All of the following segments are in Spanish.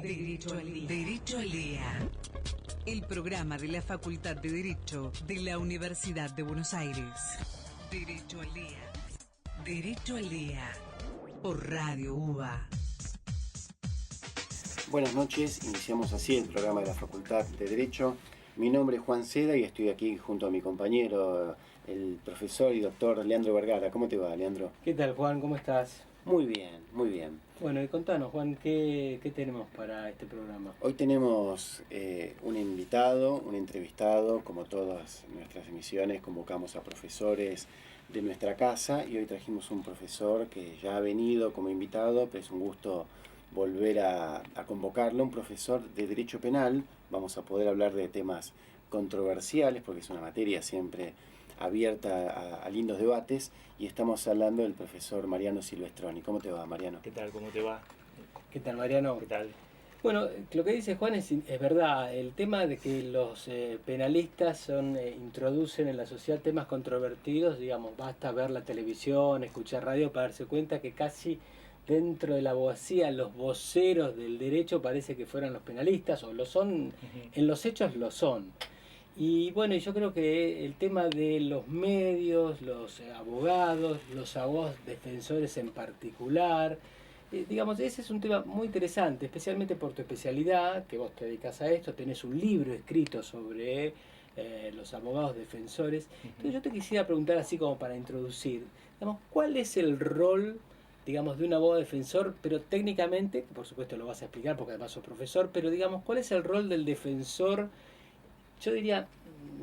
Derecho al Día. Derecho al Día. El programa de la Facultad de Derecho de la Universidad de Buenos Aires. Derecho al Día. Derecho al Día. Por Radio UBA. Buenas noches, iniciamos así el programa de la Facultad de Derecho. Mi nombre es Juan Seda y estoy aquí junto a mi compañero, el profesor y doctor Leandro Vergara. ¿Cómo te va, Leandro? ¿Qué tal, Juan? ¿Cómo estás? Muy bien, muy bien. Bueno, y contanos, Juan, ¿qué tenemos para este programa? Hoy tenemos un invitado, un entrevistado. Como todas nuestras emisiones, convocamos a profesores de nuestra casa y hoy trajimos un profesor que ya ha venido como invitado, pero es un gusto volver a convocarlo, un profesor de Derecho Penal. Vamos a poder hablar de temas controversiales porque es una materia siempre abierta a lindos debates, y estamos hablando del profesor Mariano Silvestroni. ¿Cómo te va, Mariano? ¿Qué tal? ¿Cómo te va? ¿Qué tal, Mariano? ¿Qué tal? Bueno, lo que dice Juan es verdad. El tema de que los penalistas introducen en la sociedad temas controvertidos, digamos, basta ver la televisión, escuchar radio para darse cuenta que casi dentro de la abogacía los voceros del derecho parece que fueran los penalistas, o lo son, en los hechos lo son. Y bueno, yo creo que el tema de los medios, los abogados defensores en particular, digamos, ese es un tema muy interesante, especialmente por tu especialidad, que vos te dedicas a esto, tenés un libro escrito sobre los abogados defensores. Entonces yo te quisiera preguntar, así como para introducir, digamos, ¿cuál es el rol, digamos, de un abogado defensor? Pero técnicamente, por supuesto lo vas a explicar porque además sos profesor, pero digamos, ¿cuál es el rol del defensor? Yo diría,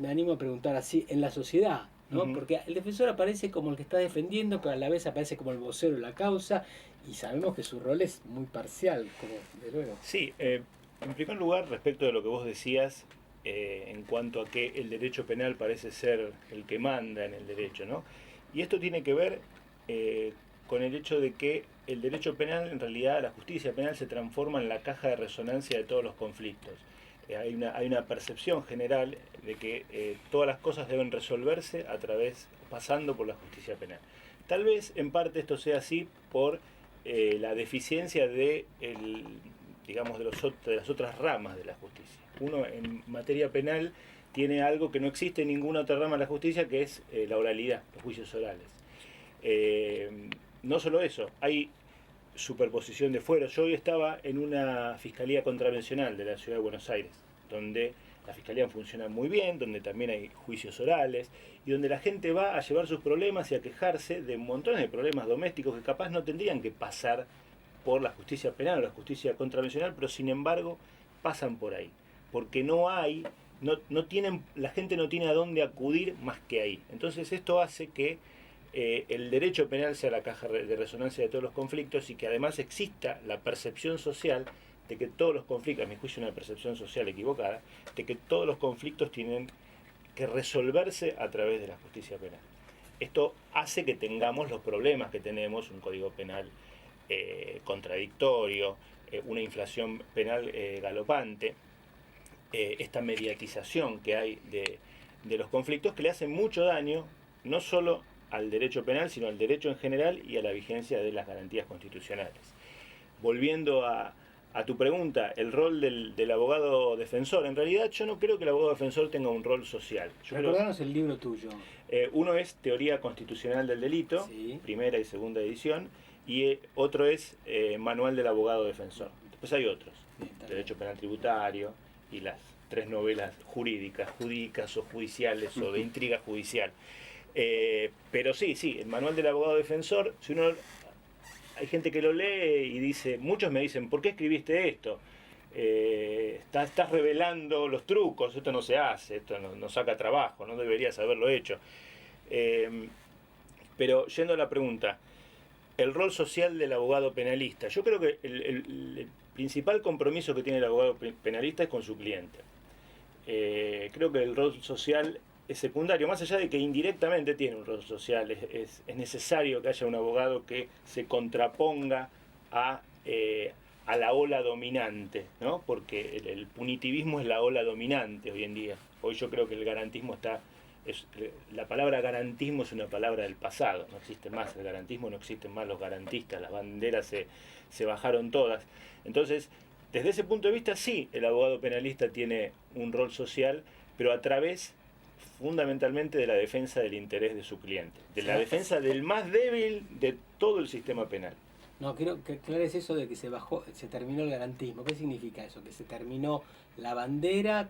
me animo a preguntar así, en la sociedad, ¿no? Porque el defensor aparece como el que está defendiendo, pero a la vez aparece como el vocero de la causa, y sabemos que su rol es muy parcial, como de luego. Sí, en primer lugar, respecto de lo que vos decías, en cuanto a que el derecho penal parece ser el que manda en el derecho, ¿no? Y esto tiene que ver con el hecho de que el derecho penal, en realidad, la justicia penal se transforma en la caja de resonancia de todos los conflictos. Hay una percepción general de que todas las cosas deben resolverse pasando por la justicia penal. Tal vez en parte esto sea así por la deficiencia de las otras ramas de la justicia. Uno en materia penal tiene algo que no existe en ninguna otra rama de la justicia, que es la oralidad, los juicios orales. No solo eso, hay superposición de fueros. Yo hoy estaba en una fiscalía contravencional de la ciudad de Buenos Aires, donde la fiscalía funciona muy bien, donde también hay juicios orales y donde la gente va a llevar sus problemas y a quejarse de montones de problemas domésticos que capaz no tendrían que pasar por la justicia penal o la justicia contravencional, pero sin embargo pasan por ahí, porque la gente no tiene a dónde acudir más que ahí. Entonces esto hace que el derecho penal sea la caja de resonancia de todos los conflictos, y que además exista la percepción social de que todos los conflictos, a mi juicio una percepción social equivocada, de que todos los conflictos tienen que resolverse a través de la justicia penal. Esto hace que tengamos los problemas que tenemos, un código penal contradictorio, una inflación penal galopante, esta mediatización que hay de los conflictos, que le hacen mucho daño, no solo al derecho penal, sino al derecho en general y a la vigencia de las garantías constitucionales. Volviendo a tu pregunta, el rol del abogado defensor, en realidad yo no creo que el abogado defensor tenga un rol social. Recordanos el libro tuyo. Uno es Teoría Constitucional del Delito, sí, primera y segunda edición, y otro es Manual del Abogado Defensor. Después hay otros, Derecho Penal Tributario y las 3 novelas jurídicas o judiciales o de intriga judicial. Pero sí, el Manual del Abogado Defensor, hay gente que lo lee y dice, muchos me dicen, ¿por qué escribiste esto? Estás revelando los trucos, esto no se hace, esto no saca trabajo, no deberías haberlo hecho. Pero yendo a la pregunta, el rol social del abogado penalista, yo creo que el principal compromiso que tiene el abogado penalista es con su cliente. Creo que el rol social es secundario, más allá de que indirectamente tiene un rol social. Es necesario que haya un abogado que se contraponga a la ola dominante, ¿no? Porque el punitivismo es la ola dominante hoy en día. Hoy yo creo que el garantismo la palabra garantismo es una palabra del pasado, no existe más el garantismo, no existen más los garantistas, las banderas se bajaron todas. Entonces desde ese punto de vista, sí, el abogado penalista tiene un rol social, pero a través fundamentalmente de la defensa del interés de su cliente, de la defensa del más débil de todo el sistema penal. No, quiero que aclares eso de que se terminó el garantismo. ¿Qué significa eso? Que se terminó la bandera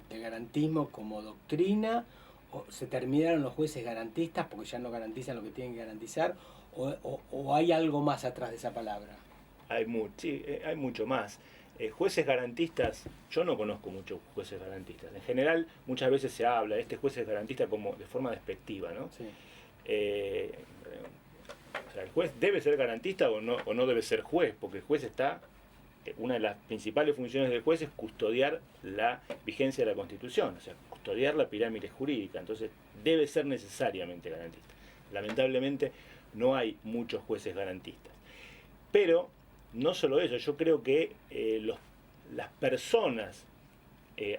del garantismo como doctrina, o se terminaron los jueces garantistas porque ya no garantizan lo que tienen que garantizar, o hay algo más atrás de esa palabra. Hay mucho más. Jueces garantistas, yo no conozco muchos jueces garantistas. En general, muchas veces se habla de este juez es garantista como de forma despectiva, ¿no? Sí. O sea, el juez debe ser garantista o no debe ser juez, porque el juez una de las principales funciones del juez es custodiar la vigencia de la Constitución, o sea, custodiar la pirámide jurídica, entonces debe ser necesariamente garantista. Lamentablemente no hay muchos jueces garantistas. Pero no solo eso, yo creo que las personas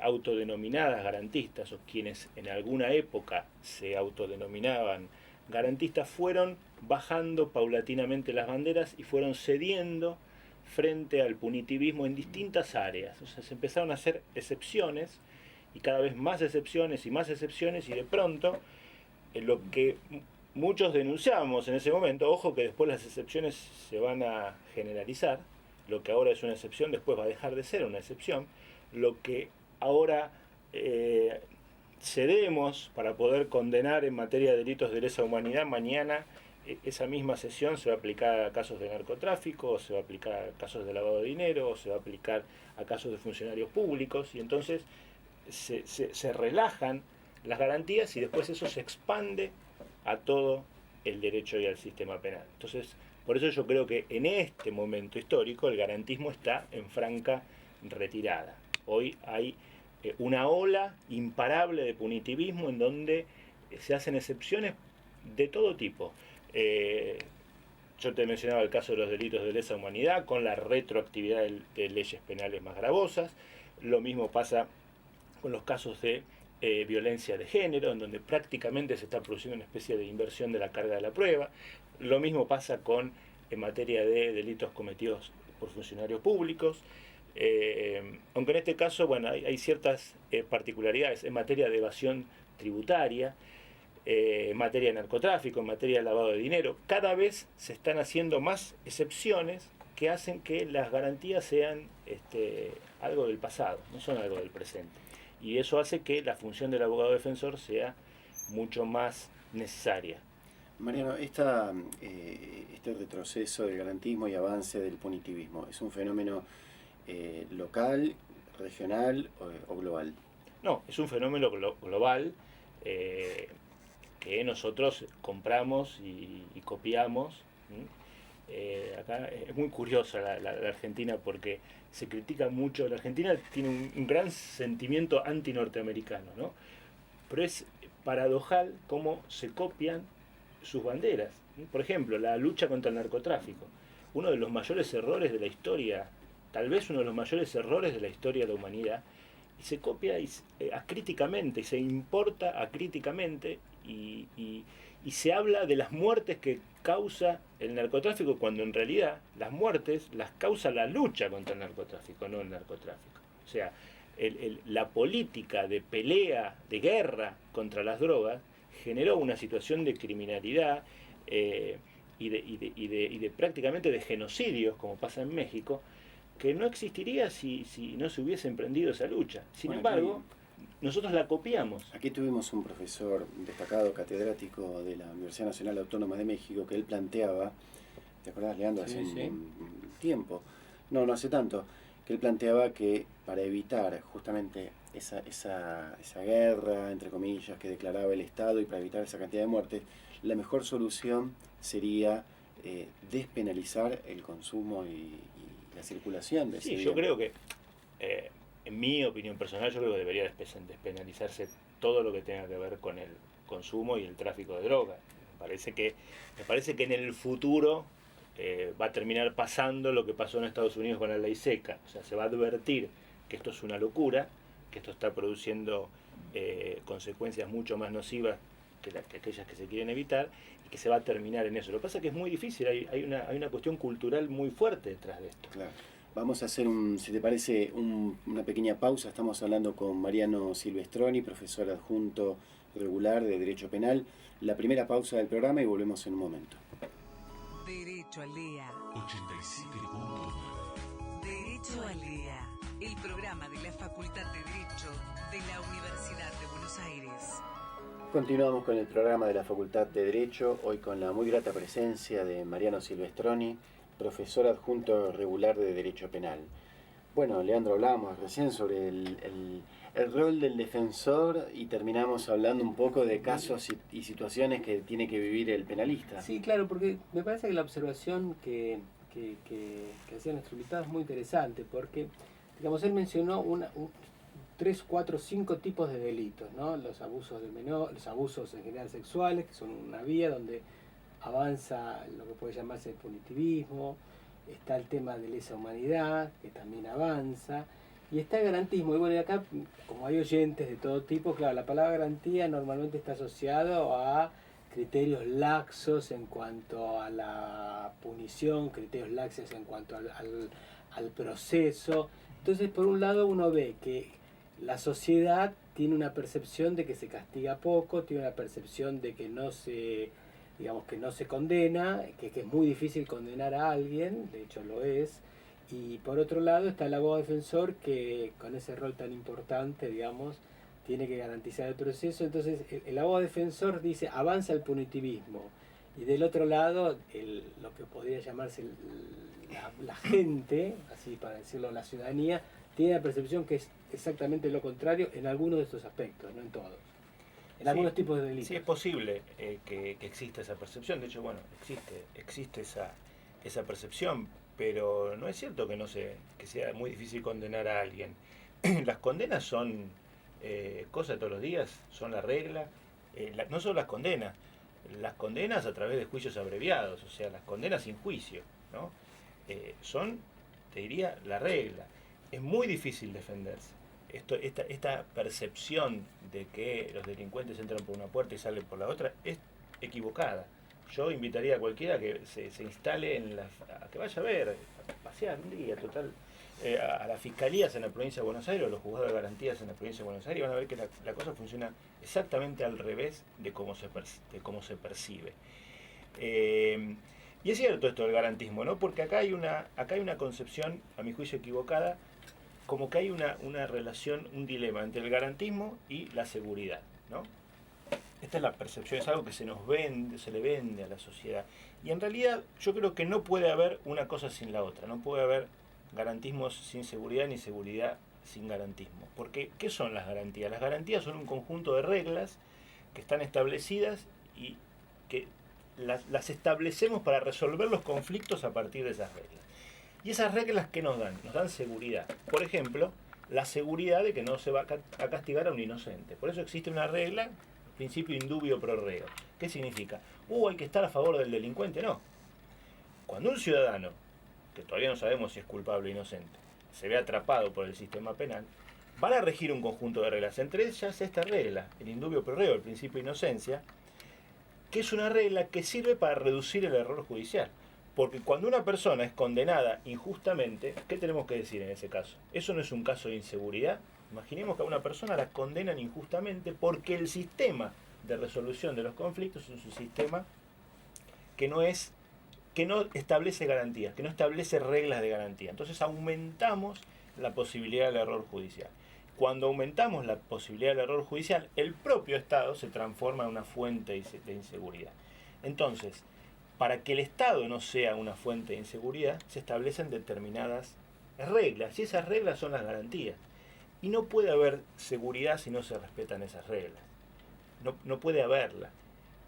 autodenominadas garantistas, o quienes en alguna época se autodenominaban garantistas, fueron bajando paulatinamente las banderas y fueron cediendo frente al punitivismo en distintas áreas. O sea, se empezaron a hacer excepciones, y cada vez más excepciones, y de pronto lo que muchos denunciábamos en ese momento, ojo que después las excepciones se van a generalizar, lo que ahora es una excepción después va a dejar de ser una excepción, lo que ahora cedemos para poder condenar en materia de delitos de lesa humanidad, mañana esa misma sesión se va a aplicar a casos de narcotráfico, o se va a aplicar a casos de lavado de dinero, o se va a aplicar a casos de funcionarios públicos, y entonces se relajan las garantías y después eso se expande a todo el derecho y al sistema penal. Entonces, por eso yo creo que en este momento histórico el garantismo está en franca retirada. Hoy hay una ola imparable de punitivismo en donde se hacen excepciones de todo tipo. Yo te mencionaba el caso de los delitos de lesa humanidad con la retroactividad de leyes penales más gravosas. Lo mismo pasa con los casos de violencia de género, en donde prácticamente se está produciendo una especie de inversión de la carga de la prueba. Lo mismo pasa en materia de delitos cometidos por funcionarios públicos. Aunque en este caso, bueno, hay ciertas particularidades en materia de evasión tributaria, en materia de narcotráfico, en materia de lavado de dinero. Cada vez se están haciendo más excepciones que hacen que las garantías sean algo del pasado, no son algo del presente. Y eso hace que la función del abogado defensor sea mucho más necesaria. Mariano, este retroceso del garantismo y avance del punitivismo, ¿es un fenómeno local, regional o global? No, es un fenómeno global que nosotros compramos y copiamos. Acá es muy curiosa la Argentina porque se critica mucho. La Argentina tiene un gran sentimiento anti-norteamericano, ¿no? Pero es paradojal cómo se copian sus banderas. Por ejemplo, la lucha contra el narcotráfico. Uno de los mayores errores de la historia, tal vez uno de los mayores errores de la historia de la humanidad, y se copia acríticamente, y se importa acríticamente, y se habla de las muertes que causa el narcotráfico, cuando en realidad las muertes las causa la lucha contra el narcotráfico, no el narcotráfico. O sea, la política de pelea, de guerra contra las drogas, generó una situación de criminalidad y de prácticamente de genocidios, como pasa en México, que no existiría si no se hubiese emprendido esa lucha. Sin embargo, nosotros la copiamos. Aquí tuvimos un profesor destacado, catedrático de la Universidad Nacional Autónoma de México, que él planteaba, ¿te acordás, Leandro? Hace un tiempo, no hace tanto, que él planteaba que para evitar justamente esa guerra, entre comillas, que declaraba el Estado, y para evitar esa cantidad de muertes, la mejor solución sería despenalizar el consumo y la circulación de ese Sí, yo creo que, en mi opinión personal, yo creo que debería despenalizarse todo lo que tenga que ver con el consumo y el tráfico de drogas. Me parece que en el futuro va a terminar pasando lo que pasó en Estados Unidos con la ley seca. O sea, se va a advertir que esto es una locura, que esto está produciendo consecuencias mucho más nocivas que aquellas que se quieren evitar, y que se va a terminar en eso. Lo que pasa es que es muy difícil, hay una cuestión cultural muy fuerte detrás de esto. Claro. Vamos a hacer, si te parece, una pequeña pausa. Estamos hablando con Mariano Silvestroni, profesor adjunto regular de Derecho Penal. La primera pausa del programa y volvemos en un momento. Derecho al Día. 87.9. Derecho al Día. El programa de la Facultad de Derecho de la Universidad de Buenos Aires. Continuamos con el programa de la Facultad de Derecho, hoy con la muy grata presencia de Mariano Silvestroni, profesor adjunto regular de Derecho Penal. Bueno, Leandro, hablábamos recién sobre el rol del defensor y terminamos hablando un poco de casos y situaciones que tiene que vivir el penalista. Sí, claro, porque me parece que la observación que hacía nuestro invitado es muy interesante, porque, digamos, él mencionó 3, 4, 5 tipos de delitos, ¿no? Los abusos de menor, los abusos en general sexuales, que son una vía donde avanza lo que puede llamarse el punitivismo, está el tema de lesa humanidad, que también avanza, y está el garantismo. Y bueno, y acá, como hay oyentes de todo tipo, claro, la palabra garantía normalmente está asociado a criterios laxos en cuanto a la punición, criterios laxos en cuanto al proceso. Entonces, por un lado, uno ve que la sociedad tiene una percepción de que se castiga poco, tiene una percepción de que no se condena, que es muy difícil condenar a alguien, de hecho lo es, y por otro lado está el abogado defensor que con ese rol tan importante, digamos, tiene que garantizar el proceso. Entonces el abogado defensor dice avanza el punitivismo, y del otro lado lo que podría llamarse la gente, así para decirlo, la ciudadanía, tiene la percepción que es exactamente lo contrario en algunos de estos aspectos, no en todos. En algunos tipos de delitos. Sí, es posible que exista esa percepción. De hecho, bueno, existe esa percepción, pero no es cierto que sea muy difícil condenar a alguien. Las condenas son cosas de todos los días, son la regla. No solo las condenas a través de juicios abreviados, o sea, las condenas sin juicio, ¿no? Son, te diría, la regla. Es muy difícil defenderse. Esta percepción de que los delincuentes entran por una puerta y salen por la otra es equivocada. Yo invitaría a cualquiera que se instale a que vaya a ver, a pasear un día, total, a las fiscalías en la provincia de Buenos Aires o los juzgados de garantías en la provincia de Buenos Aires, y van a ver que la cosa funciona exactamente al revés de cómo se percibe. Y es cierto esto del garantismo, ¿no? Porque acá hay una concepción, a mi juicio, equivocada, como que hay una relación, un dilema entre el garantismo y la seguridad, ¿no? Esta es la percepción, es algo que se le vende a la sociedad. Y en realidad yo creo que no puede haber una cosa sin la otra, no puede haber garantismo sin seguridad ni seguridad sin garantismo. Porque, ¿qué son las garantías? Las garantías son un conjunto de reglas que están establecidas y que las establecemos para resolver los conflictos a partir de esas reglas. Y esas reglas, ¿qué nos dan? Nos dan seguridad. Por ejemplo, la seguridad de que no se va a castigar a un inocente. Por eso existe una regla, principio indubio pro reo. ¿Qué significa? Hay que estar a favor del delincuente. No. Cuando un ciudadano, que todavía no sabemos si es culpable o inocente, se ve atrapado por el sistema penal, van a regir un conjunto de reglas. Entre ellas esta regla, el indubio pro reo, el principio de inocencia, que es una regla que sirve para reducir el error judicial. Porque cuando una persona es condenada injustamente, ¿qué tenemos que decir en ese caso? Eso no es un caso de inseguridad. Imaginemos que a una persona la condenan injustamente porque el sistema de resolución de los conflictos es un sistema que no establece garantías, que no establece reglas de garantía. Entonces aumentamos la posibilidad del error judicial. Cuando aumentamos la posibilidad del error judicial, el propio Estado se transforma en una fuente de inseguridad. Entonces, para que el Estado no sea una fuente de inseguridad, se establecen determinadas reglas, y esas reglas son las garantías. Y no puede haber seguridad si no se respetan esas reglas. No puede haberla.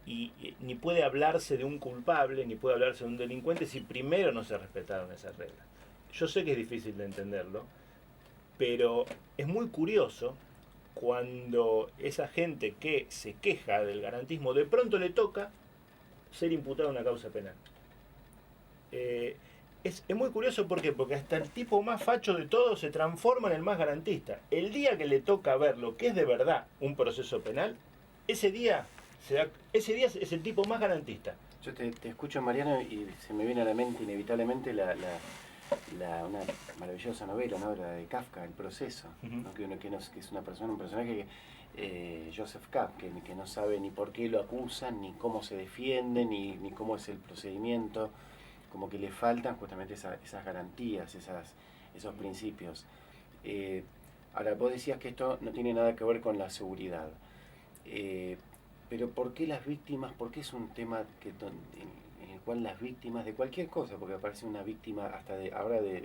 Y ni puede hablarse de un culpable, ni puede hablarse de un delincuente si primero no se respetaron esas reglas. Yo sé que es difícil de entenderlo, pero es muy curioso cuando esa gente que se queja del garantismo de pronto le toca ser imputado en una causa penal. Es muy curioso porque hasta el tipo más facho de todos se transforma en el más garantista. El día que le toca ver lo que es de verdad un proceso penal, ese día es el tipo más garantista. Yo te escucho, Mariano, y se me viene a la mente inevitablemente una maravillosa novela, ¿no? La de Kafka, El proceso, ¿no? Que es un personaje Joseph K, que no sabe ni por qué lo acusan, ni cómo se defiende, ni cómo es el procedimiento, como que le faltan justamente esas garantías, esos principios. Ahora, vos decías que esto no tiene nada que ver con la seguridad, pero ¿por qué las víctimas? ¿Por qué es un tema en el cual las víctimas de cualquier cosa, porque aparece una víctima hasta ahora de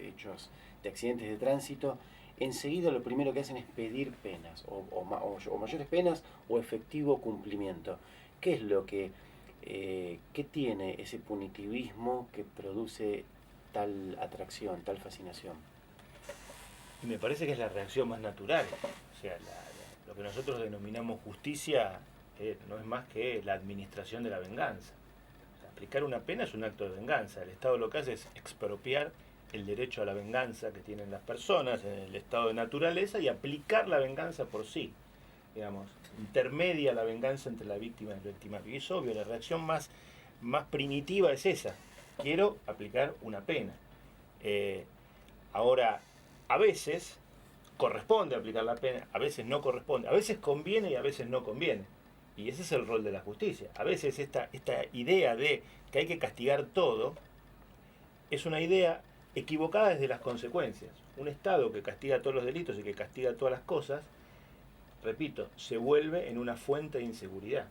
hechos, de accidentes de tránsito, enseguida lo primero que hacen es pedir penas, o mayores penas o efectivo cumplimiento? ¿Qué es lo que, qué tiene ese punitivismo que produce tal atracción, tal fascinación? Y me parece que es la reacción más natural. O sea, lo que nosotros denominamos justicia no es más que la administración de la venganza. O sea, aplicar una pena es un acto de venganza. El Estado lo que hace es expropiar el derecho a la venganza que tienen las personas en el estado de naturaleza y aplicar la venganza por sí. Digamos, intermedia la venganza entre la víctima y el victimario. Y es obvio, la reacción más primitiva es esa. Quiero aplicar una pena. Ahora, a veces corresponde aplicar la pena, a veces no corresponde, a veces conviene y a veces no conviene. Y ese es el rol de la justicia. A veces esta idea de que hay que castigar todo es una idea equivocada desde las consecuencias. Un Estado que castiga todos los delitos y que castiga todas las cosas, repito, se vuelve en una fuente de inseguridad.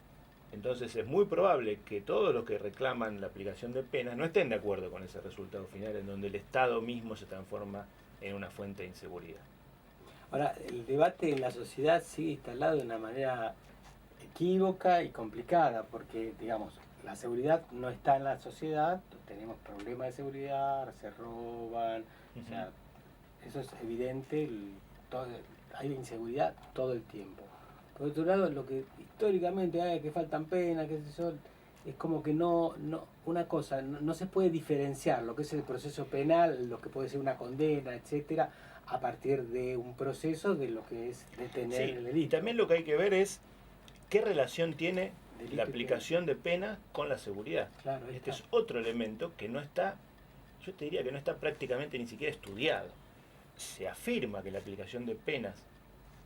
Entonces es muy probable que todos los que reclaman la aplicación de penas no estén de acuerdo con ese resultado final, en donde el Estado mismo se transforma en una fuente de inseguridad. Ahora, el debate en la sociedad sigue instalado de una manera equívoca y complicada, porque, digamos, la seguridad no está en la sociedad, tenemos problemas de seguridad, se roban, o sea, eso es evidente, hay inseguridad todo el tiempo. Por otro lado, lo que históricamente hay, que faltan penas, que eso, es como que una cosa, no se puede diferenciar lo que es el proceso penal, lo que puede ser una condena, etcétera, a partir de un proceso de lo que es detener el delito. Y también lo que hay que ver es qué relación tiene Delito la aplicación de pena con la seguridad. Claro, este es otro elemento que no está, yo te diría que no está prácticamente ni siquiera estudiado. Se afirma que la aplicación de penas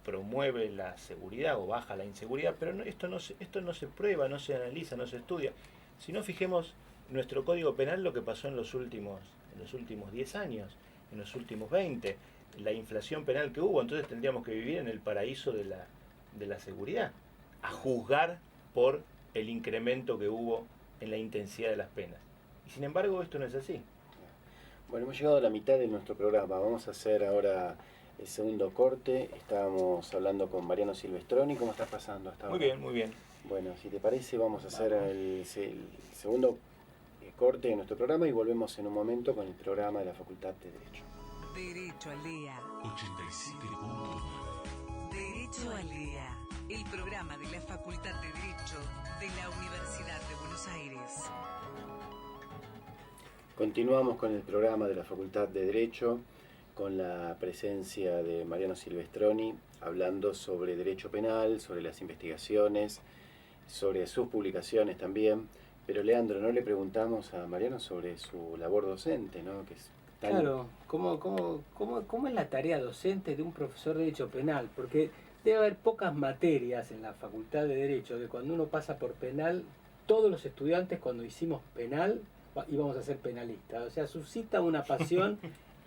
promueve la seguridad o baja la inseguridad, pero esto no se prueba, no se analiza, no se estudia. Si no, fijemos nuestro Código Penal, lo que pasó en los últimos 10 años, en los últimos 20, la inflación penal que hubo. Entonces tendríamos que vivir en el paraíso de la seguridad, a juzgar por el incremento que hubo en la intensidad de las penas. Y sin embargo esto no es así. Bueno, hemos llegado a la mitad de nuestro programa. Vamos a hacer ahora el segundo corte. Estábamos hablando con Mariano Silvestroni. ¿Cómo estás pasando hasta ahora? Muy bien, muy bien. Bueno, si te parece, vamos a hacer el segundo corte de nuestro programa y volvemos en un momento con el programa de la Facultad de Derecho. Derecho al Día. 87.9. Derecho al Día. El programa de la Facultad de Derecho de la Universidad de Buenos Aires. Continuamos con el programa de la Facultad de Derecho, con la presencia de Mariano Silvestroni, hablando sobre derecho penal, sobre las investigaciones, sobre sus publicaciones también. Pero Leandro, no le preguntamos a Mariano sobre su labor docente, ¿no? Que es tan... Claro, ¿cómo es la tarea docente de un profesor de Derecho Penal? Porque debe haber pocas materias en la Facultad de Derecho de cuando uno pasa por penal, todos los estudiantes cuando hicimos penal íbamos a ser penalistas. O sea, suscita una pasión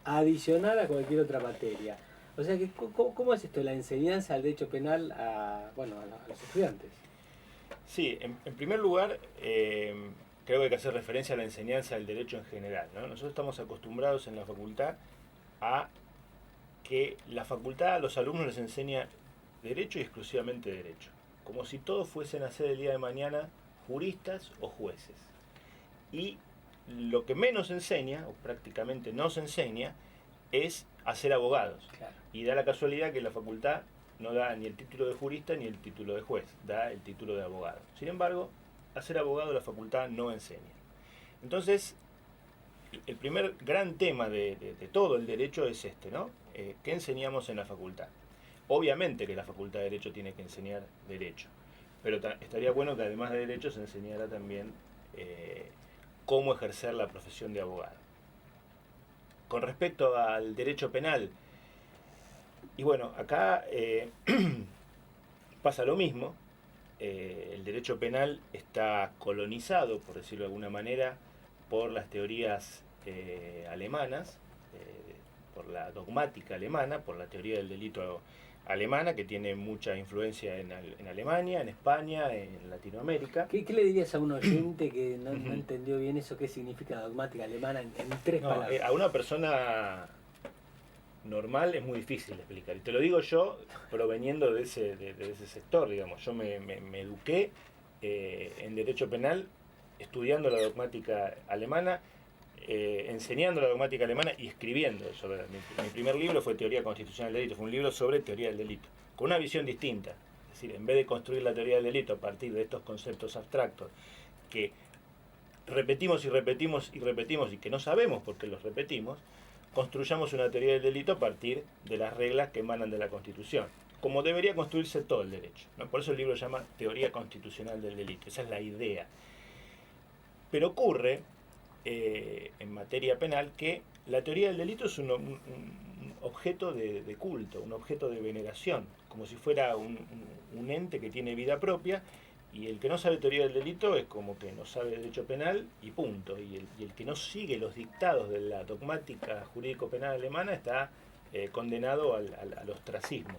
adicional a cualquier otra materia. O sea, que ¿cómo es esto, la enseñanza del derecho penal a los estudiantes? Sí, en primer lugar, creo que hay que hacer referencia a la enseñanza del derecho en general, ¿no? Nosotros estamos acostumbrados en la facultad a que la facultad a los alumnos les enseña derecho y exclusivamente derecho, como si todos fuesen a ser el día de mañana juristas o jueces. Y lo que menos enseña, o prácticamente no se enseña, es a ser abogados. Claro. Y da la casualidad que la facultad no da ni el título de jurista ni el título de juez, da el título de abogado. Sin embargo, a ser abogado la facultad no enseña. Entonces, el primer gran tema de todo el derecho es este, ¿no? ¿Qué enseñamos en la facultad? Obviamente que la Facultad de Derecho tiene que enseñar derecho, pero estaría bueno que además de derecho se enseñara también cómo ejercer la profesión de abogado. con respecto al derecho penal, y bueno, acá pasa lo mismo. El derecho penal está colonizado, por decirlo de alguna manera, por las teorías alemanas, por la dogmática alemana, por la teoría del delito alemana, que tiene mucha influencia en Alemania, en España, en Latinoamérica. ¿Qué le dirías a un oyente que no entendió bien eso? ¿Qué significa dogmática alemana en tres palabras? A una persona normal es muy difícil de explicar. Y te lo digo yo, proveniendo de ese sector, digamos. Yo me eduqué en Derecho Penal, estudiando la dogmática alemana, enseñando la dogmática alemana y escribiendo sobre mi primer libro fue Teoría Constitucional del Delito, fue un libro sobre teoría del delito, con una visión distinta. Es decir, en vez de construir la teoría del delito a partir de estos conceptos abstractos que repetimos y repetimos y repetimos y que no sabemos por qué los repetimos, construyamos una teoría del delito a partir de las reglas que emanan de la Constitución, como debería construirse todo el derecho, ¿no? Por eso el libro se llama Teoría Constitucional del Delito, esa es la idea. Pero ocurre en materia penal que la teoría del delito es un objeto de culto, un objeto de veneración, como si fuera un ente que tiene vida propia, y el que no sabe teoría del delito es como que no sabe derecho penal y punto, y el que no sigue los dictados de la dogmática jurídico-penal alemana está condenado al ostracismo.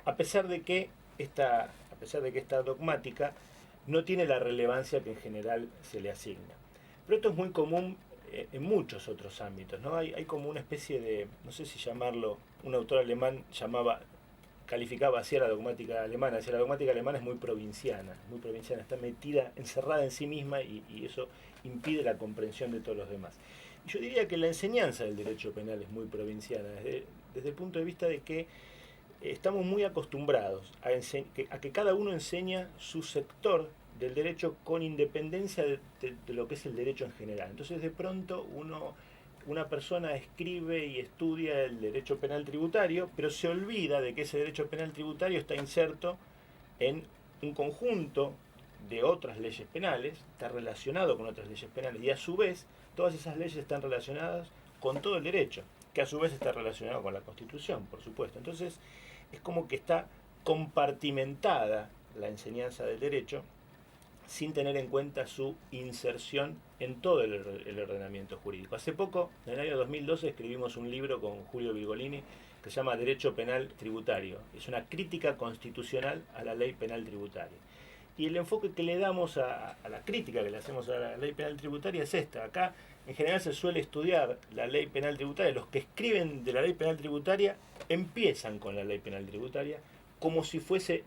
A pesar de que esta dogmática no tiene la relevancia que en general se le asigna. Pero esto es muy común en muchos otros ámbitos, ¿no? Hay como una especie de, no sé si llamarlo, un autor alemán calificaba así a la dogmática alemana, decía la dogmática alemana es muy provinciana, está metida, encerrada en sí misma y eso impide la comprensión de todos los demás. Y yo diría que la enseñanza del derecho penal es muy provinciana, desde el punto de vista de que estamos muy acostumbrados a que cada uno enseña su sector del derecho con independencia de lo que es el derecho en general. Entonces de pronto una persona escribe y estudia el derecho penal tributario, pero se olvida de que ese derecho penal tributario está inserto en un conjunto de otras leyes penales, está relacionado con otras leyes penales, y a su vez todas esas leyes están relacionadas con todo el derecho, que a su vez está relacionado con la Constitución, por supuesto. Entonces es como que está compartimentada la enseñanza del derecho sin tener en cuenta su inserción en todo el ordenamiento jurídico. Hace poco, en el año 2012, escribimos un libro con Julio Virgolini que se llama Derecho Penal Tributario. Es una crítica constitucional a la ley penal tributaria. Y el enfoque que le damos a la crítica que le hacemos a la ley penal tributaria es esta. Acá, en general, se suele estudiar la ley penal tributaria. Los que escriben de la ley penal tributaria empiezan con la ley penal tributaria como si fuese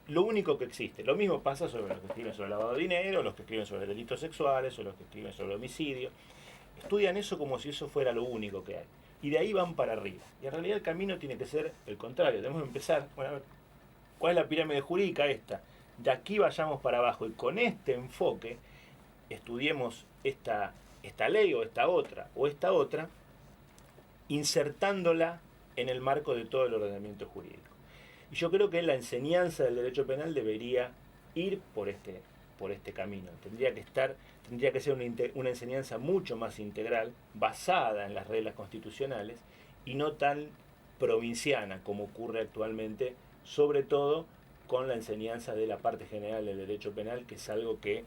lo único que existe. Lo mismo pasa sobre los que escriben sobre lavado de dinero, los que escriben sobre delitos sexuales, o los que escriben sobre homicidio. Estudian eso como si eso fuera lo único que hay. Y de ahí van para arriba. Y en realidad el camino tiene que ser el contrario. Debemos empezar, bueno, a ver, ¿cuál es la pirámide jurídica esta? De aquí vayamos para abajo. Y con este enfoque estudiemos esta ley o esta otra, insertándola en el marco de todo el ordenamiento jurídico. Y yo creo que la enseñanza del derecho penal debería ir por este camino. Tendría que ser una enseñanza mucho más integral, basada en las reglas constitucionales y no tan provinciana como ocurre actualmente, sobre todo con la enseñanza de la parte general del derecho penal, que es algo que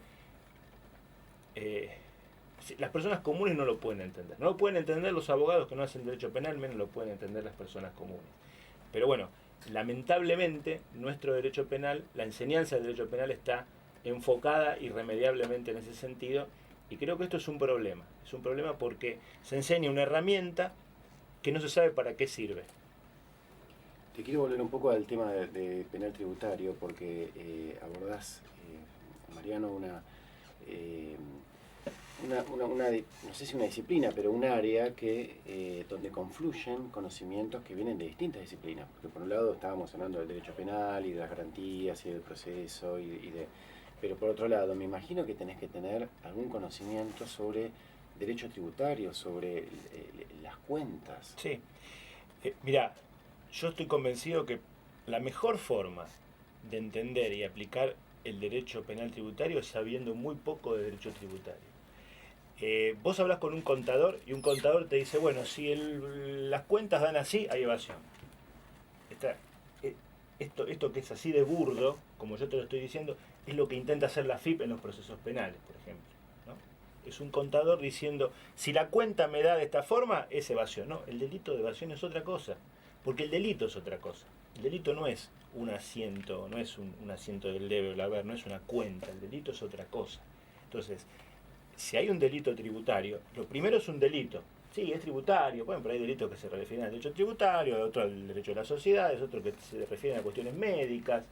las personas comunes no lo pueden entender. No lo pueden entender los abogados que no hacen derecho penal, menos lo pueden entender las personas comunes. Pero bueno, lamentablemente nuestro derecho penal, la enseñanza del derecho penal está enfocada irremediablemente en ese sentido, y creo que esto es un problema. Es un problema porque se enseña una herramienta que no se sabe para qué sirve. Te quiero volver un poco al tema de penal tributario, porque abordás, Mariano, no sé si una disciplina, pero un área donde confluyen conocimientos que vienen de distintas disciplinas. Porque por un lado estábamos hablando del derecho penal y de las garantías y del proceso, pero por otro lado me imagino que tenés que tener algún conocimiento sobre derecho tributario, sobre las cuentas. Sí, mirá, yo estoy convencido que la mejor forma de entender y aplicar el derecho penal tributario es sabiendo muy poco de derecho tributario. Vos hablas con un contador y un contador te dice, bueno, si las cuentas dan así, hay evasión. Esto que es así de burdo, como yo te lo estoy diciendo, es lo que intenta hacer la FIP en los procesos penales, por ejemplo, ¿no? Es un contador diciendo, si la cuenta me da de esta forma, es evasión. No, el delito de evasión es otra cosa, porque el delito es otra cosa. El delito no es un asiento, no es un asiento del debe o el haber, no es una cuenta, el delito es otra cosa. Entonces, si hay un delito tributario, lo primero es un delito. Sí, es tributario, bueno, pero hay delitos que se refieren al derecho tributario, otro al derecho de las sociedades, otro que se refieren a cuestiones médicas,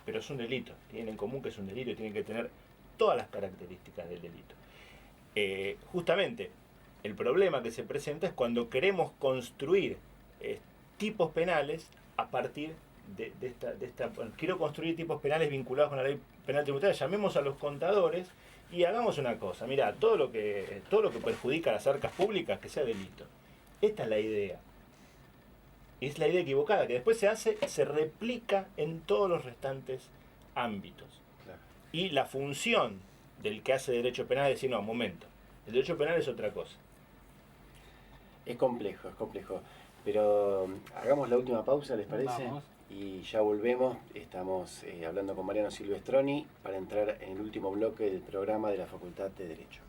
pero es un delito, tienen en común que es un delito y tienen que tener todas las características del delito. Justamente, el problema que se presenta es cuando queremos construir tipos penales a partir de esta bueno, quiero construir tipos penales vinculados con la ley penal tributaria, llamemos a los contadores y hagamos una cosa, mira, todo lo que perjudica a las arcas públicas, que sea delito. Esta es la idea. Es la idea equivocada, que después se replica en todos los restantes ámbitos. Claro. Y la función del que hace derecho penal es decir, no, momento, el derecho penal es otra cosa. Es complejo, pero hagamos la última pausa, ¿les parece? Vamos. Y ya volvemos, estamos hablando con Mariano Silvestroni para entrar en el último bloque del programa de la Facultad de Derecho.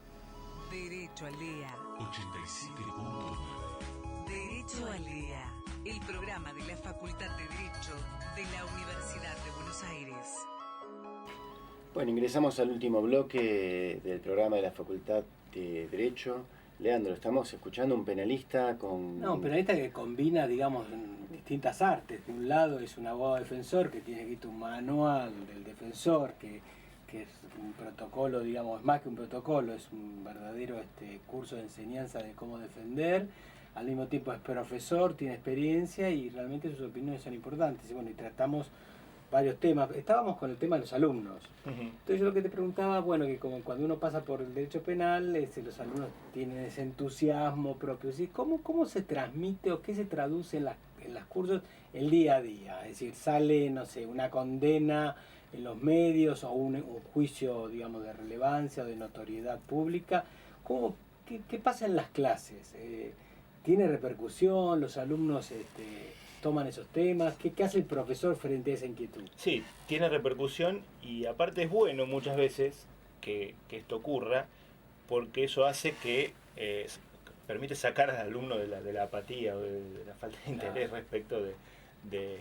Derecho al Día. 87.9. Derecho al Día. El programa de la Facultad de Derecho de la Universidad de Buenos Aires. Bueno, ingresamos al último bloque del programa de la Facultad de Derecho. Leandro, estamos escuchando un penalista con... No, un penalista que combina, digamos, distintas artes. De un lado es un abogado defensor que tiene escrito un manual del defensor, que es un protocolo, digamos, es más que un protocolo, es un verdadero curso de enseñanza de cómo defender. Al mismo tiempo es profesor, tiene experiencia y realmente sus opiniones son importantes. Y bueno, y tratamos varios temas. Estábamos con el tema de los alumnos. Entonces yo lo que te preguntaba, bueno, que como cuando uno pasa por el derecho penal, los alumnos tienen ese entusiasmo propio. ¿Sí? ¿Cómo se transmite o qué se traduce en las cursos el día a día? Es decir, sale, no sé, una condena en los medios o un juicio, digamos, de relevancia o de notoriedad pública. ¿Qué pasa en las clases? ¿Tiene repercusión? ¿Los alumnos toman esos temas? ¿Qué hace el profesor frente a esa inquietud? Sí, tiene repercusión y aparte es bueno muchas veces que esto ocurra porque eso hace que permite sacar al alumno de la apatía o de la falta de interés respecto de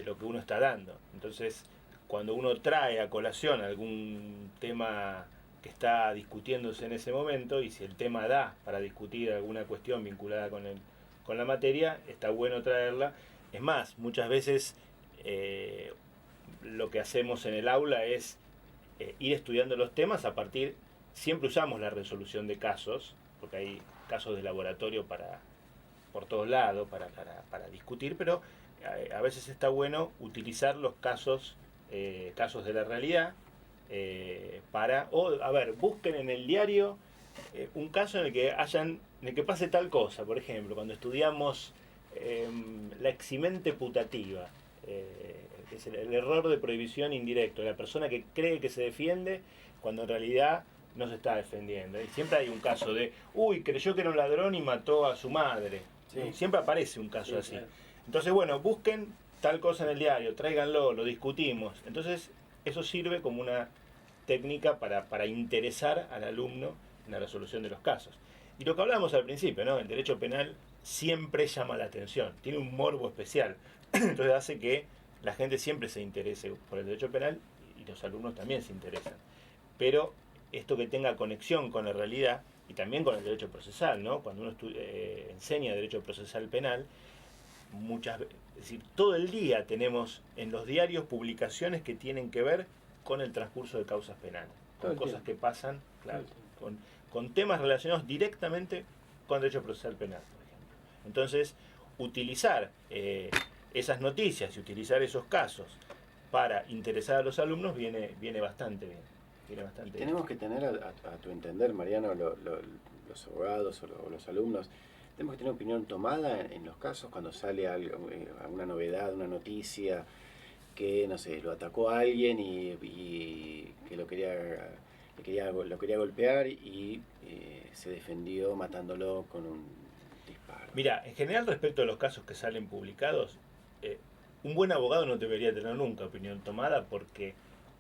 lo que uno está dando. Entonces, cuando uno trae a colación algún tema que está discutiéndose en ese momento y si el tema da para discutir alguna cuestión vinculada con la materia, está bueno traerla. Es más, muchas veces lo que hacemos en el aula es ir estudiando los temas a partir, siempre usamos la resolución de casos, porque hay casos de laboratorio por todos lados para discutir, pero a veces está bueno utilizar los casos de la realidad busquen en el diario un caso en el que pase tal cosa. Por ejemplo, cuando estudiamos la eximente putativa, que es el error de prohibición indirecto, la persona que cree que se defiende cuando en realidad no se está defendiendo. Y siempre hay un caso de, creyó que era un ladrón y mató a su madre. Sí. Siempre aparece un caso así. Claro. Entonces, bueno, busquen tal cosa en el diario, tráiganlo, lo discutimos. Entonces, eso sirve como una técnica para interesar al alumno en la resolución de los casos. Y lo que hablábamos al principio, ¿no? El derecho penal siempre llama la atención, tiene un morbo especial. Entonces hace que la gente siempre se interese por el derecho penal y los alumnos también se interesan. Pero esto que tenga conexión con la realidad y también con el derecho procesal, ¿no? Cuando uno enseña derecho procesal penal, es decir, todo el día tenemos en los diarios publicaciones que tienen que ver con el transcurso de causas penales, con cosas que pasan, claro, con temas relacionados directamente con derecho procesal penal, por ejemplo. Entonces, utilizar esas noticias y utilizar esos casos para interesar a los alumnos viene bastante bien. Tenemos que tener, a tu entender, Mariano, los abogados o los alumnos, tenemos que tener opinión tomada en los casos cuando sale alguna novedad, una noticia que, no sé, lo atacó a alguien y que lo quería lo quería golpear y se defendió matándolo con un disparo. Mira, en general respecto a los casos que salen publicados, un buen abogado no debería tener nunca opinión tomada porque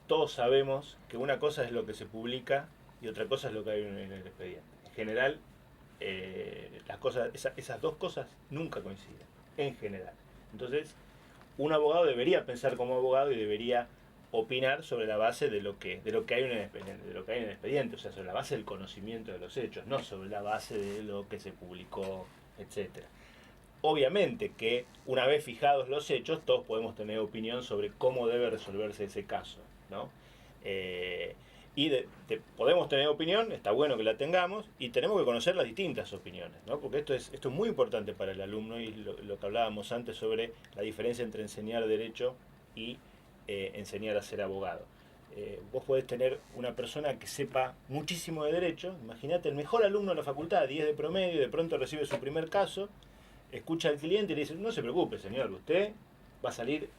todos sabemos que una cosa es lo que se publica y otra cosa es lo que hay en el expediente. En general, las cosas, esas dos cosas nunca coinciden, en general. Entonces, un abogado debería pensar como abogado y debería opinar sobre la base de lo que hay en el expediente, o sea, sobre la base del conocimiento de los hechos, no sobre la base de lo que se publicó, etcétera. Obviamente que una vez fijados los hechos, todos podemos tener opinión sobre cómo debe resolverse ese caso, ¿no? Podemos tener opinión, está bueno que la tengamos, y tenemos que conocer las distintas opiniones, ¿no? Porque esto es muy importante para el alumno y lo que hablábamos antes sobre la diferencia entre enseñar derecho y enseñar a ser abogado. Vos podés tener una persona que sepa muchísimo de derecho, imagínate el mejor alumno de la facultad, 10 de promedio, y de pronto recibe su primer caso, escucha al cliente y le dice, no se preocupe señor, usted va a salir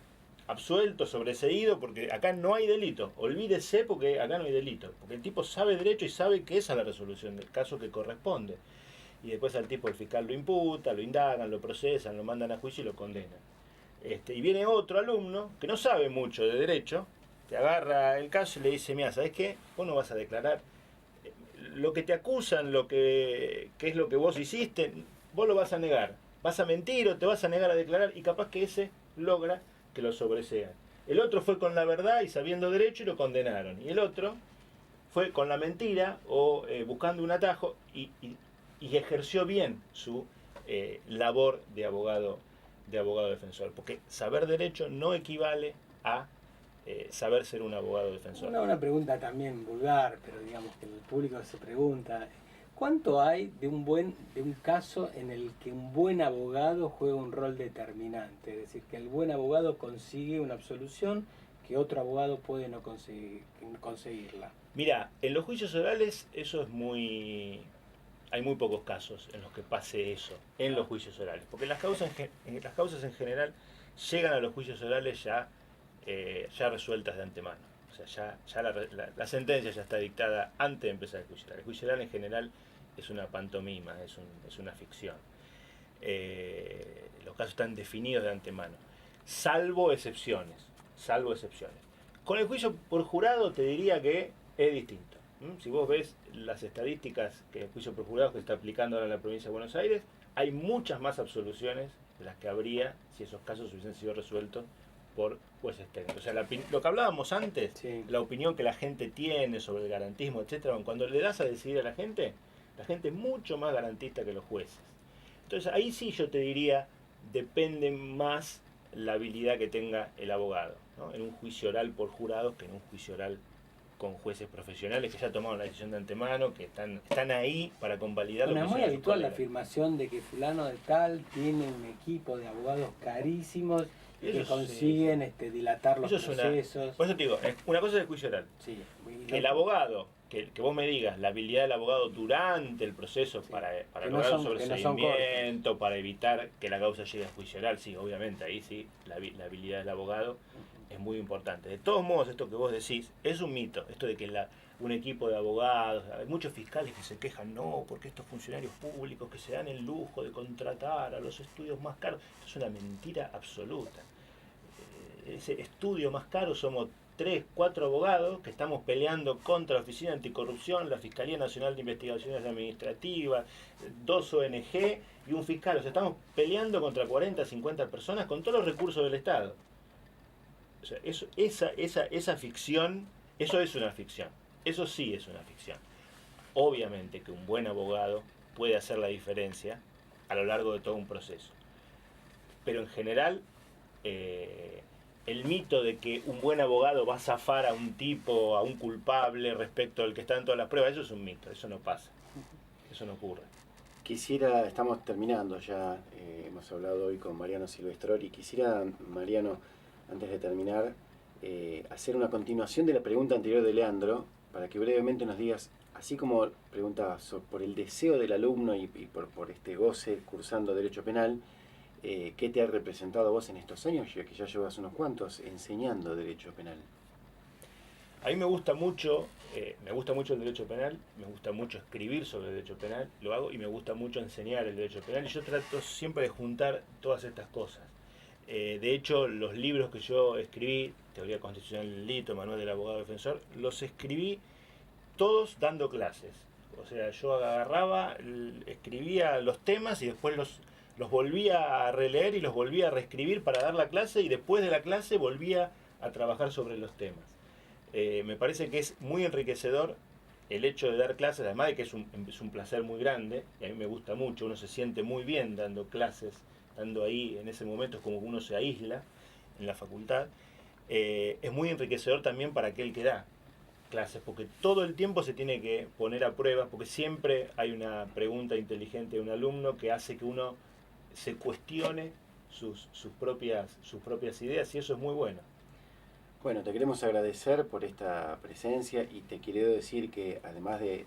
absuelto, sobreseído, porque acá no hay delito, olvídese porque acá no hay delito, porque el tipo sabe derecho y sabe que esa es la resolución del caso que corresponde. Y después al tipo el fiscal lo imputa, lo indagan, lo procesan, lo mandan a juicio y lo condenan. Y viene otro alumno que no sabe mucho de derecho, te agarra el caso y le dice, mira, ¿sabes qué? Vos no vas a declarar. Lo que te acusan, qué es lo que vos hiciste, vos lo vas a negar. Vas a mentir o te vas a negar a declarar y capaz que ese logra que lo sobresean. El otro fue con la verdad y sabiendo derecho y lo condenaron. Y el otro fue con la mentira o buscando un atajo y ejerció bien su labor de abogado defensor, porque saber derecho no equivale a saber ser un abogado defensor. Una pregunta también vulgar, pero digamos que el público se pregunta, ¿cuánto hay de un caso en el que un buen abogado juega un rol determinante? Es decir, que el buen abogado consigue una absolución que otro abogado puede no conseguirla. Mira, en los juicios orales eso es hay muy pocos casos en los que pase eso, en los juicios orales, porque las causas en general llegan a los juicios orales ya resueltas de antemano. O sea, ya la sentencia ya está dictada antes de empezar el juicio oral. El juicio oral en general es una pantomima, es una ficción. Los casos están definidos de antemano, salvo excepciones. Con el juicio por jurado te diría que es distinto. Si vos ves las estadísticas que el juicio por jurado que se está aplicando ahora en la provincia de Buenos Aires, hay muchas más absoluciones de las que habría si esos casos hubiesen sido resueltos por jueces técnicos. O sea, lo que hablábamos antes, sí, la opinión que la gente tiene sobre el garantismo, etcétera, cuando le das a decidir a la gente es mucho más garantista que los jueces. Entonces ahí sí yo te diría, depende más la habilidad que tenga el abogado, ¿no? En un juicio oral por jurados que en un juicio oral con jueces profesionales que ya tomaron la decisión de antemano, que están ahí para convalidar lo que es muy habitual la afirmación de que fulano de tal tiene un equipo de abogados carísimos que consiguen dilatar los procesos. Por eso te digo, una cosa es el juicio oral. Sí, el abogado, que vos me digas la habilidad del abogado durante el proceso, sí, para lograr un sobreseimiento, para evitar que la causa llegue a juicio oral, sí, obviamente, ahí sí, la habilidad del abogado es muy importante. De todos modos, esto que vos decís es un mito, esto de que un equipo de abogados, hay muchos fiscales que se quejan, no, porque estos funcionarios públicos que se dan el lujo de contratar a los estudios más caros, esto es una mentira absoluta. Ese estudio más caro somos 3, 4 abogados que estamos peleando contra la Oficina Anticorrupción, la Fiscalía Nacional de Investigaciones Administrativas, 2 ONG y un fiscal. O sea, estamos peleando contra 40, 50 personas con todos los recursos del Estado. O sea, esa ficción, eso es una ficción. Eso sí es una ficción. Obviamente que un buen abogado puede hacer la diferencia a lo largo de todo un proceso. Pero en general, el mito de que un buen abogado va a zafar a un tipo, a un culpable respecto al que está en todas las pruebas, eso es un mito, eso no pasa, eso no ocurre. Estamos terminando ya, hemos hablado hoy con Mariano Silvestrori, quisiera, Mariano, antes de terminar, hacer una continuación de la pregunta anterior de Leandro, para que brevemente nos digas, así como preguntabas por el deseo del alumno y por este goce cursando Derecho Penal, ¿qué te ha representado vos en estos años, ya que ya llevas unos cuantos enseñando Derecho Penal? A mí me gusta mucho el derecho penal, me gusta mucho escribir sobre el derecho penal, lo hago, y me gusta mucho enseñar el derecho penal, y yo trato siempre de juntar todas estas cosas. De hecho, los libros que yo escribí, Teoría Constitucional del Delito, Manual del Abogado Defensor, los escribí todos dando clases. O sea, yo agarraba, escribía los temas y después los volvía a releer y los volvía a reescribir para dar la clase, y después de la clase volvía a trabajar sobre los temas. Me parece que es muy enriquecedor el hecho de dar clases, además de que es un placer muy grande, y a mí me gusta mucho, uno se siente muy bien dando clases, estando ahí en ese momento, es como que uno se aísla en la facultad. Es muy enriquecedor también para aquel que da clases, porque todo el tiempo se tiene que poner a prueba, porque siempre hay una pregunta inteligente de un alumno que hace que uno se cuestione sus propias ideas, y eso es muy bueno. Bueno, te queremos agradecer por esta presencia, y te quiero decir que además de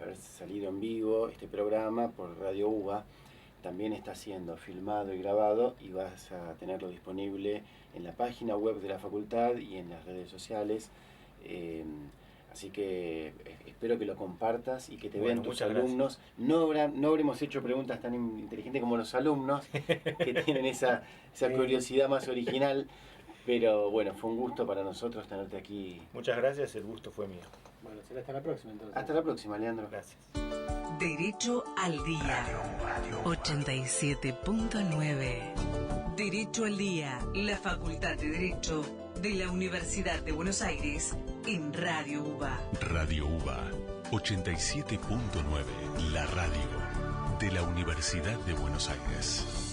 haber salido en vivo este programa por Radio UBA, también está siendo filmado y grabado, y vas a tenerlo disponible en la página web de la facultad y en las redes sociales. Así que espero que lo compartas y que te vean tus alumnos. No habremos hecho preguntas tan inteligentes como los alumnos, que tienen esa curiosidad más original. Pero bueno, fue un gusto para nosotros tenerte aquí. Muchas gracias, el gusto fue mío. Bueno, será hasta la próxima entonces. Hasta la próxima, Leandro. Gracias. Derecho al Día 87.9. Derecho al Día, la Facultad de Derecho de la Universidad de Buenos Aires en Radio UBA. Radio UBA 87.9, la radio de la Universidad de Buenos Aires.